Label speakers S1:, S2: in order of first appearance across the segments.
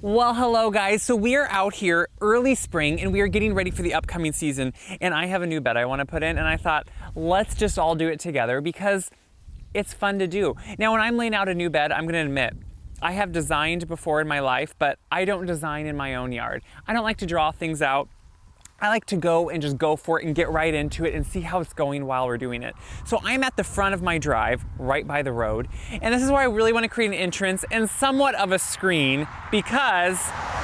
S1: Well, hello guys. So we are out here early spring and we are getting ready for the upcoming season, and I have a new bed I want to put in, and I thought let's just all do it together because it's fun to do. Now when I'm laying out a new bed, I'm going to admit I have designed before in my life, but I don't design in my own yard. I don't like to draw things out. I like to go and just go for it and get right into it and see how it's going while we're doing it. So I'm at the front of my drive, right by the road, and this is where I really want to create an entrance and somewhat of a screen because,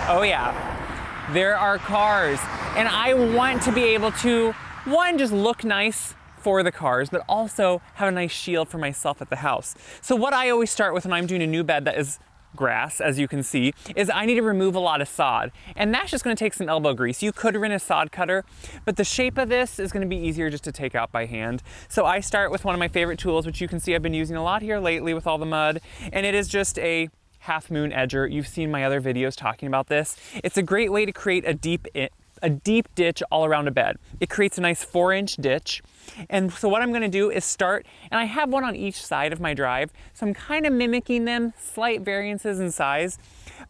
S1: oh yeah, there are cars. And I want to be able to, one, just look nice for the cars, but also have a nice shield for myself at the house. So what I always start with when I'm doing a new bed that is grass, as you can see, is I need to remove a lot of sod, and that's just going to take some elbow grease. You could rent a sod cutter, but the shape of this is going to be easier just to take out by hand. So I start with one of my favorite tools, which you can see I've been using a lot here lately with all the mud, and it is just a half moon edger. You've seen my other videos talking about this. It's a great way to create a deep ditch all around a bed. It creates a nice 4-inch ditch. And so what I'm going to do is start, and I have one on each side of my drive, so I'm kind of mimicking them, slight variances in size.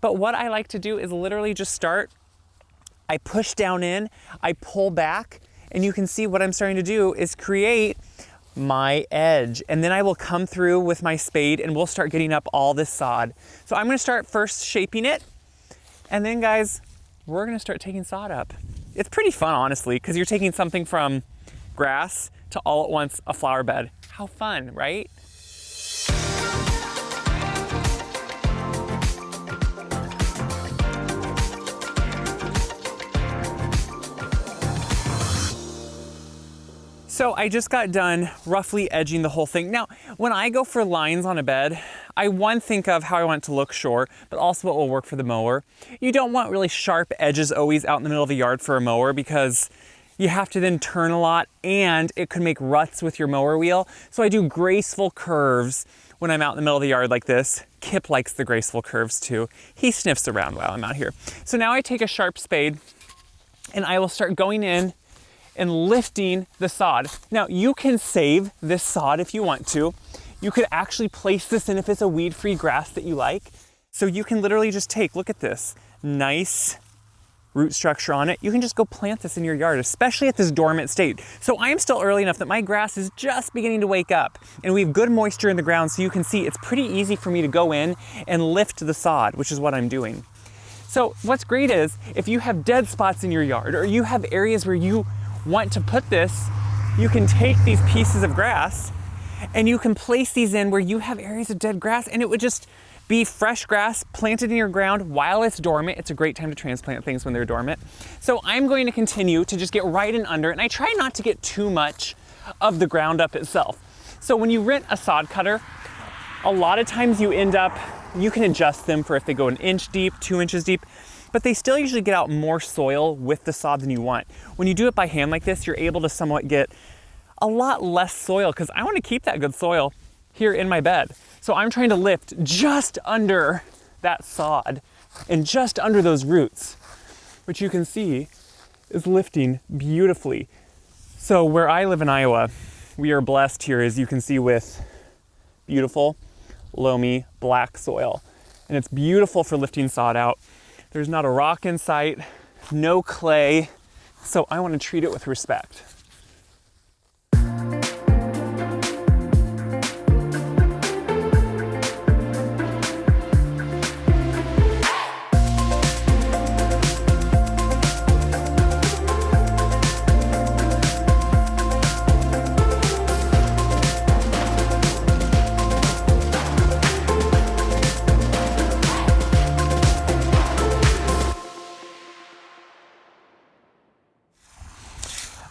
S1: But what I like to do is literally just start, I push down in, I pull back, and you can see what I'm starting to do is create my edge. And then I will come through with my spade and we'll start getting up all this sod. So I'm going to start first shaping it, and then guys, we're going to start taking sod up. It's pretty fun, honestly, because you're taking something from grass to all at once a flower bed. How fun, right? So I just got done roughly edging the whole thing. Now, when I go for lines on a bed, I think of how I want it to look, sure, but also what will work for the mower. You don't want really sharp edges always out in the middle of the yard for a mower because you have to then turn a lot and it could make ruts with your mower wheel. So I do graceful curves when I'm out in the middle of the yard like this. Kip likes the graceful curves too. He sniffs around while I'm out here. So now I take a sharp spade and I will start going in and lifting the sod. Now you can save this sod if you want to. You could actually place this in if it's a weed-free grass that you like. So you can literally just take, look at this, nice root structure on it. You can just go plant this in your yard, especially at this dormant state. So I am still early enough that my grass is just beginning to wake up and we have good moisture in the ground, so you can see it's pretty easy for me to go in and lift the sod, which is what I'm doing. So what's great is if you have dead spots in your yard or you have areas where you want to put this, you can take these pieces of grass and you can place these in where you have areas of dead grass, and it would just be fresh grass planted in your ground while it's dormant. It's a great time to transplant things when they're dormant. So I'm going to continue to just get right in under, and I try not to get too much of the ground up itself. So when you rent a sod cutter, a lot of times you can adjust them for if they go 1 inch deep, 2 inches deep, but they still usually get out more soil with the sod than you want. When you do it by hand like this, you're able to somewhat get a lot less soil because I want to keep that good soil here in my bed. So I'm trying to lift just under that sod and just under those roots, which you can see is lifting beautifully. So where I live in Iowa, we are blessed here, as you can see, with beautiful, loamy, black soil. And it's beautiful for lifting sod out. There's not a rock in sight, no clay. So I want to treat it with respect.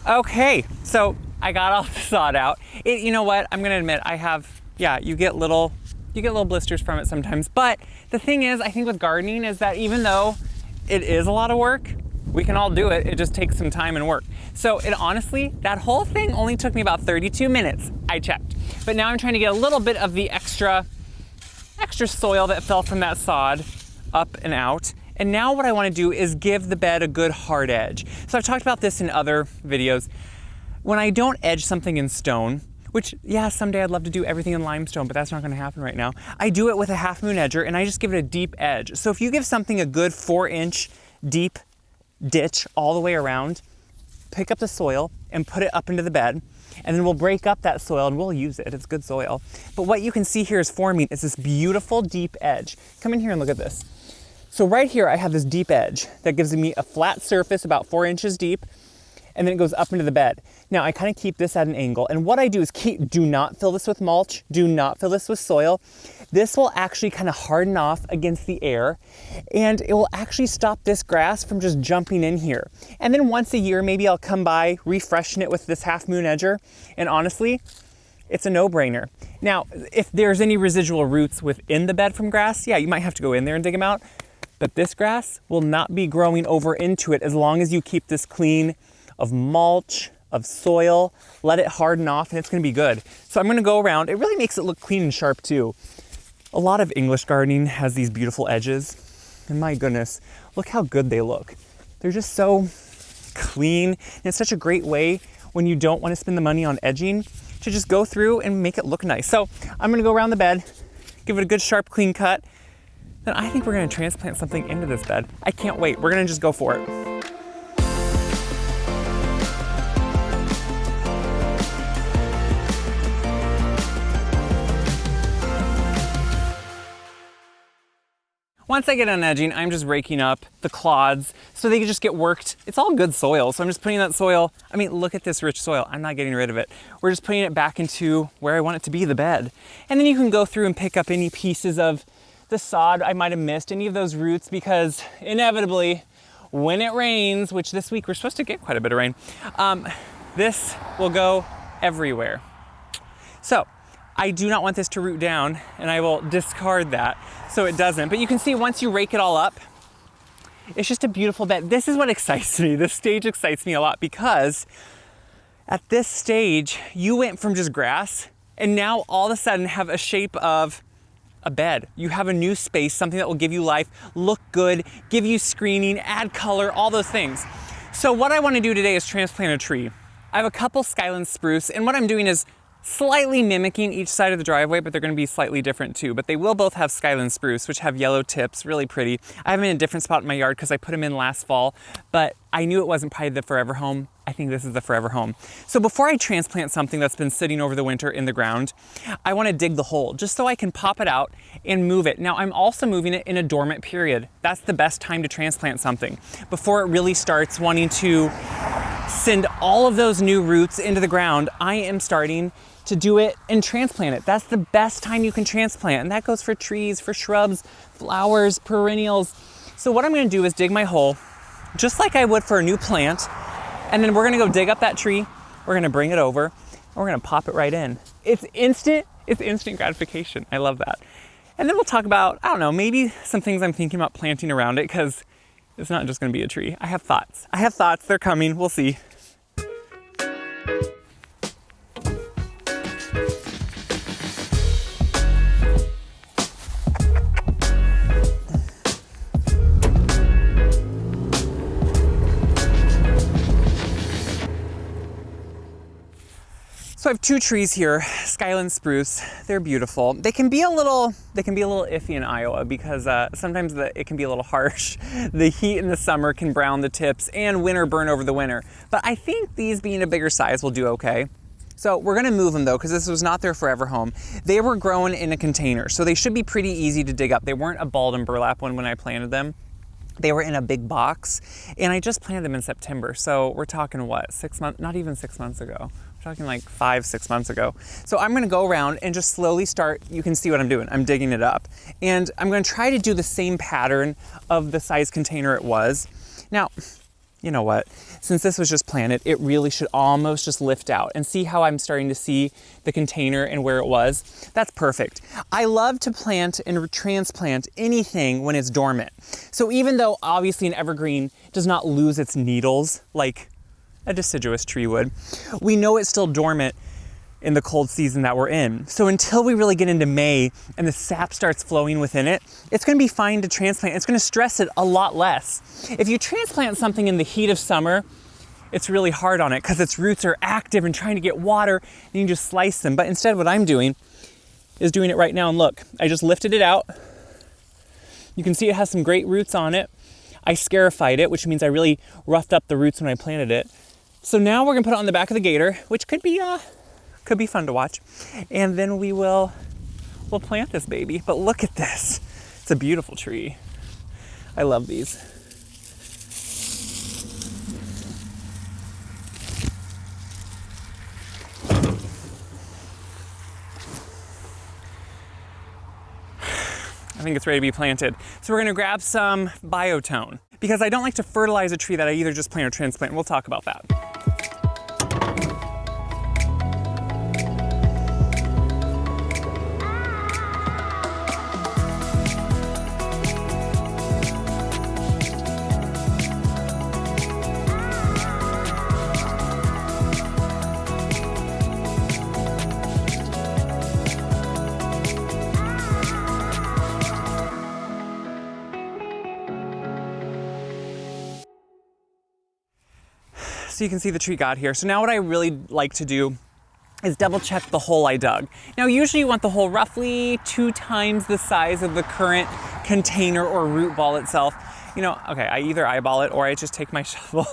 S1: Okay, so I got all the sod out. You know what? I'm gonna admit you get little blisters from it sometimes. But the thing is, I think with gardening is that even though it is a lot of work, we can all do it. It just takes some time and work. So honestly, that whole thing only took me about 32 minutes. I checked. But now I'm trying to get a little bit of the extra soil that fell from that sod up and out. And now what I want to do is give the bed a good hard edge. So I've talked about this in other videos. When I don't edge something in stone, which, yeah, someday I'd love to do everything in limestone, but that's not gonna happen right now. I do it with a half moon edger, and I just give it a deep edge. So if you give something a good 4-inch deep ditch all the way around, pick up the soil and put it up into the bed, and then we'll break up that soil and we'll use it. It's good soil. But what you can see here is forming is this beautiful deep edge. Come in here and look at this. So right here, I have this deep edge that gives me a flat surface about 4 inches deep, and then it goes up into the bed. Now I kind of keep this at an angle, and what I do is do not fill this with mulch, do not fill this with soil. This will actually kind of harden off against the air, and it will actually stop this grass from just jumping in here. And then once a year, maybe I'll come by, refreshen it with this half moon edger, and honestly, it's a no-brainer. Now, if there's any residual roots within the bed from grass, yeah, you might have to go in there and dig them out, but this grass will not be growing over into it as long as you keep this clean of mulch, of soil, let it harden off, and it's gonna be good. So I'm gonna go around. It really makes it look clean and sharp too. A lot of English gardening has these beautiful edges, and my goodness, look how good they look. They're just so clean, and it's such a great way when you don't wanna spend the money on edging to just go through and make it look nice. So I'm gonna go around the bed, give it a good sharp clean cut, then I think we're gonna transplant something into this bed. I can't wait, we're gonna just go for it. Once I get on edging, I'm just raking up the clods so they can just get worked. It's all good soil, so I'm just putting that soil, I mean, look at this rich soil. I'm not getting rid of it. We're just putting it back into where I want it to be, the bed. And then you can go through and pick up any pieces of the sod I might have missed, any of those roots, because inevitably, when it rains, which this week we're supposed to get quite a bit of rain, this will go everywhere. So, I do not want this to root down, and I will discard that so it doesn't. But you can see once you rake it all up, it's just a beautiful bed. This is what excites me. This stage excites me a lot because at this stage, you went from just grass and now all of a sudden have a shape of a bed. You have a new space, something that will give you life, look good, give you screening, add color, all those things. So what I want to do today is transplant a tree. I have a couple Skyland spruce, and what I'm doing is slightly mimicking each side of the driveway, but they're going to be slightly different too. But they will both have Skyland spruce, which have yellow tips, really pretty. I have them in a different spot in my yard because I put them in last fall, but I knew it wasn't probably the forever home. I think this is the forever home. So before I transplant something that's been sitting over the winter in the ground, I want to dig the hole just so I can pop it out and move it. Now I'm also moving it in a dormant period. That's the best time to transplant something, before it really starts wanting to send all of those new roots into the ground. I am starting to do it and transplant it. That's the best time you can transplant. And that goes for trees, for shrubs, flowers, perennials. So what I'm gonna do is dig my hole, just like I would for a new plant. And then we're gonna go dig up that tree. We're gonna bring it over, and we're gonna pop it right in. It's instant gratification. I love that. And then we'll talk about, I don't know, maybe some things I'm thinking about planting around it, because it's not just gonna be a tree. I have thoughts, they're coming, we'll see. So I have two trees here, Skyland spruce. They're beautiful. They can be a little iffy in Iowa because sometimes it can be a little harsh. The heat in the summer can brown the tips and winter burn over the winter. But I think these being a bigger size will do okay. So we're gonna move them though, because this was not their forever home. They were grown in a container, so they should be pretty easy to dig up. They weren't a balled and burlap one when I planted them. They were in a big box, and I just planted them in September. So we're talking what, 6 months, not even 6 months ago. We're talking like 5-6 months ago. So I'm gonna go around and just slowly start, you can see what I'm doing. I'm digging it up. And I'm gonna try to do the same pattern of the size container it was. Now, you know what? Since this was just planted, it really should almost just lift out, and see how I'm starting to see the container and where it was. That's perfect. I love to plant and transplant anything when it's dormant. So even though obviously an evergreen does not lose its needles like a deciduous tree would, we know it's still dormant in the cold season that we're in. So until we really get into May and the sap starts flowing within it, it's gonna be fine to transplant. It's gonna stress it a lot less. If you transplant something in the heat of summer, it's really hard on it because its roots are active and trying to get water, and you can just slice them. But instead what I'm doing is doing it right now, and look, I just lifted it out. You can see it has some great roots on it. I scarified it, which means I really roughed up the roots when I planted it. So now we're gonna put it on the back of the gator, which could be fun to watch. And then we'll plant this baby. But look at this. It's a beautiful tree. I love these. I think it's ready to be planted. So we're gonna grab some biotone because I don't like to fertilize a tree that I either just plant or transplant. We'll talk about that. So you can see the tree got here. So now what I really like to do is double check the hole I dug. Now usually you want the hole roughly 2 times the size of the current container or root ball itself. You know, okay, I either eyeball it or I just take my shovel.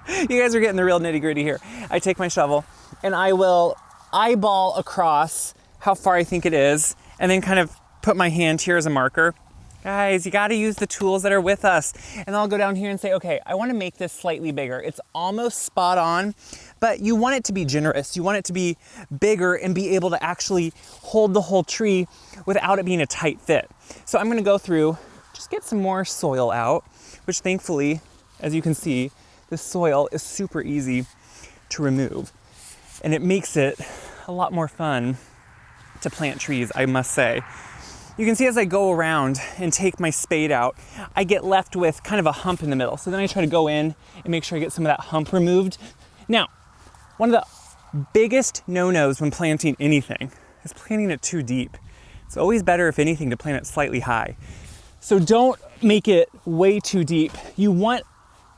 S1: You guys are getting the real nitty gritty here. I take my shovel and I will eyeball across how far I think it is and then kind of put my hand here as a marker. Guys, you gotta use the tools that are with us. And I'll go down here and say, okay, I wanna make this slightly bigger. It's almost spot on, but you want it to be generous. You want it to be bigger and be able to actually hold the whole tree without it being a tight fit. So I'm gonna go through, just get some more soil out, which thankfully, as you can see, the soil is super easy to remove. And it makes it a lot more fun to plant trees, I must say. You can see as I go around and take my spade out, I get left with kind of a hump in the middle. So then I try to go in and make sure I get some of that hump removed. Now, one of the biggest no-nos when planting anything is planting it too deep. It's always better, if anything, to plant it slightly high. So don't make it way too deep. You want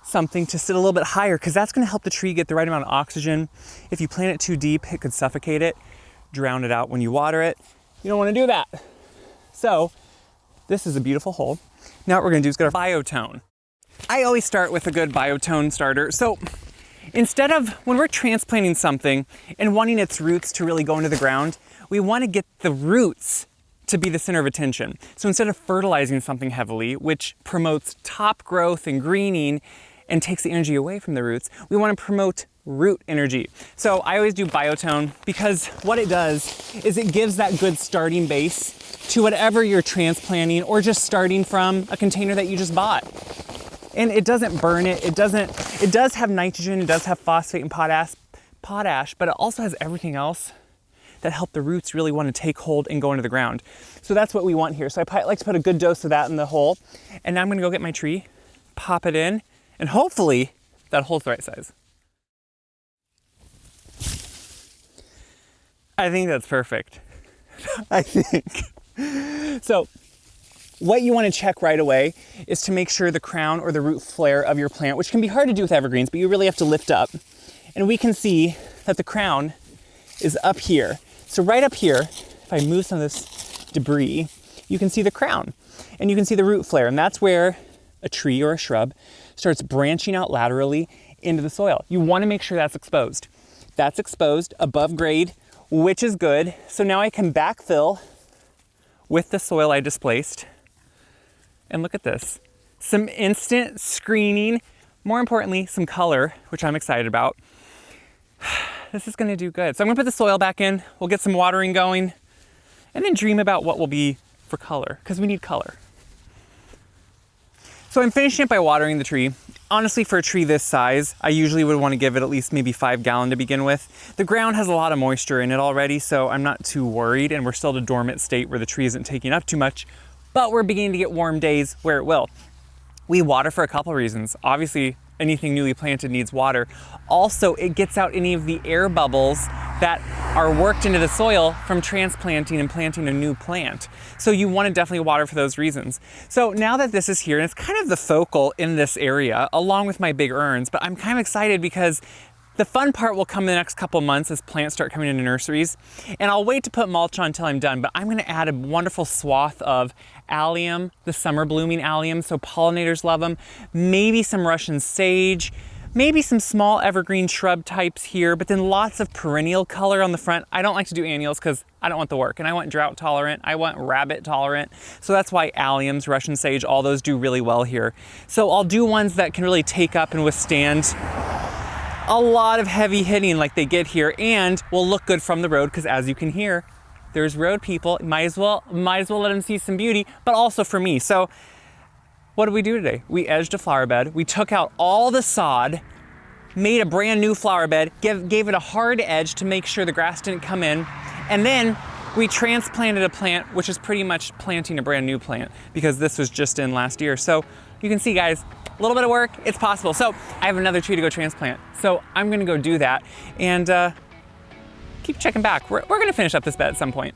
S1: something to sit a little bit higher because that's gonna help the tree get the right amount of oxygen. If you plant it too deep, it could suffocate it, drown it out when you water it. You don't wanna do that. So this is a beautiful hole. Now what we're gonna do is get our biotone. I always start with a good biotone starter. So instead of, when we're transplanting something and wanting its roots to really go into the ground, we wanna get the roots to be the center of attention. So instead of fertilizing something heavily, which promotes top growth and greening and takes the energy away from the roots, we wanna promote root energy. So I always do biotone because what it does is it gives that good starting base to whatever you're transplanting or just starting from a container that you just bought. And it doesn't burn it. It does have nitrogen, it does have phosphate and potash, but it also has everything else that help the roots really want to take hold and go into the ground. So that's what we want here. So I like to put a good dose of that in the hole. And now I'm gonna go get my tree, pop it in, and hopefully that hole's the right size. I think that's perfect. I think. So what you want to check right away is to make sure the crown or the root flare of your plant, which can be hard to do with evergreens, but you really have to lift up. And we can see that the crown is up here. So right up here, if I move some of this debris, you can see the crown and you can see the root flare. And that's where a tree or a shrub starts branching out laterally into the soil. You want to make sure that's exposed. That's exposed above grade, which is good. So now I can backfill with the soil I displaced. And look at this. Some instant screening, more importantly, some color, which I'm excited about. This is gonna do good. So I'm gonna put the soil back in, we'll get some watering going, and then dream about what will be for color, because we need color. So I'm finishing it by watering the tree. Honestly, for a tree this size, I usually would want to give it at least maybe 5 gallons to begin with. The ground has a lot of moisture in it already, so I'm not too worried, and we're still at a dormant state where the tree isn't taking up too much, but we're beginning to get warm days where it will. We water for a couple reasons. Obviously, anything newly planted needs water. Also, it gets out any of the air bubbles that are worked into the soil from transplanting and planting a new plant. So you want to definitely water for those reasons. So now that this is here, and it's kind of the focal in this area, along with my big urns, but I'm kind of excited because the fun part will come in the next couple months as plants start coming into nurseries. And I'll wait to put mulch on until I'm done, but I'm gonna add a wonderful swath of allium, the summer blooming allium, so pollinators love them, maybe some Russian sage, maybe some small evergreen shrub types here, but then lots of perennial color on the front. I don't like to do annuals because I don't want the work, and I want drought tolerant, I want rabbit tolerant. So that's why alliums, Russian sage, all those do really well here. So I'll do ones that can really take up and withstand a lot of heavy hitting like they get here, and will look good from the road because, as you can hear, there's road people. Might as well let them see some beauty, but also for me. So what did we do today? We edged a flower bed. We took out all the sod, made a brand new flower bed, gave it a hard edge to make sure the grass didn't come in, and then we transplanted a plant, which is pretty much planting a brand new plant because this was just in last year. So you can see, guys, a little bit of work, it's possible. So I have another tree to go transplant. So I'm gonna go do that and keep checking back. We're gonna finish up this bed at some point.